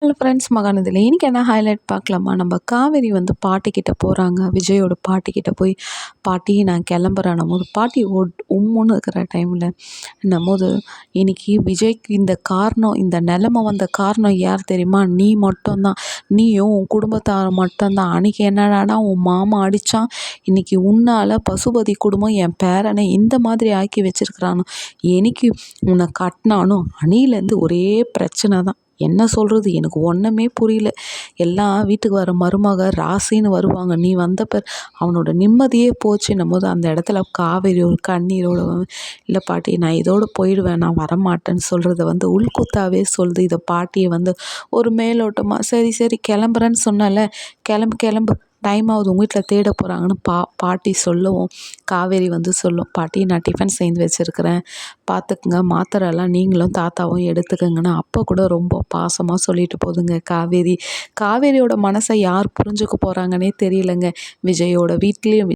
Hello friends, மகாநதியில இன்னைக்கு என்ன highlight பார்க்கலாமா? நம்ம காவேரி வந்து பாட்டிக்கிட்ட போகிறாங்க. விஜயோட பாட்டிக்கிட்ட போய், பாட்டி நான் கிளம்புறேன்னும்போது, பாட்டி உம்முன்னு இருக்கிற டைமில் என்னும்போது, இன்னைக்கு விஜய்க்கு இந்த காரணம், இந்த நிலமை வந்த காரணம் யார் தெரியுமா? நீ மட்டும்தான். நீயும் உன் குடும்பத்தார் மட்டும்தான். அன்றைக்கி என்னடானா உன் மாமா அடித்தான். இன்னைக்கு உன்னால் பசுபதி குடும்பம் என் பேரனை இந்த மாதிரி ஆக்கி வச்சிருக்கிறானோ. என்னைக்கு உன்னை கட்டினானோ அணிலேருந்து ஒரே பிரச்சனை தான். என்ன சொல்கிறது, எனக்கு ஒன்றுமே புரியல. எல்லாம் வீட்டுக்கு வர மருமக ராசின்னு வருவாங்க. நீ வந்த அவனோட நிம்மதியே போச்சுன்னும்போது அந்த இடத்துல காவேரி ஒரு கண்ணீரோட இல்லை பாட்டி நான் இதோடு போயிடுவேன், நான் வரமாட்டேன்னு சொல்கிறத வந்து உள்குத்தாவே சொல்லுது. இதை பாட்டியை வந்து ஒரு மேலோட்டமாக சரி சரி கிளம்புறேன்னு சொன்னால, கிளம்பு கிளம்பு டைம் ஆகுது, உங்கள் வீட்டில் தேட போகிறாங்கன்னு பாட்டி சொல்லவும், காவேரி வந்து சொல்லும், பாட்டி நான் டிஃபன் செஞ்சு வச்சுருக்கிறேன், பார்த்துக்குங்க, மாத்திரைலாம் நீங்களும் தாத்தாவும் எடுத்துக்கங்கன்னு அப்போ கூட ரொம்ப பாசமாக சொல்லிட்டு போதுங்க காவேரி. காவேரியோட மனசை யார் புரிஞ்சுக்க போகிறாங்கன்னே தெரியலங்க. விஜயோட வீட்லேயும்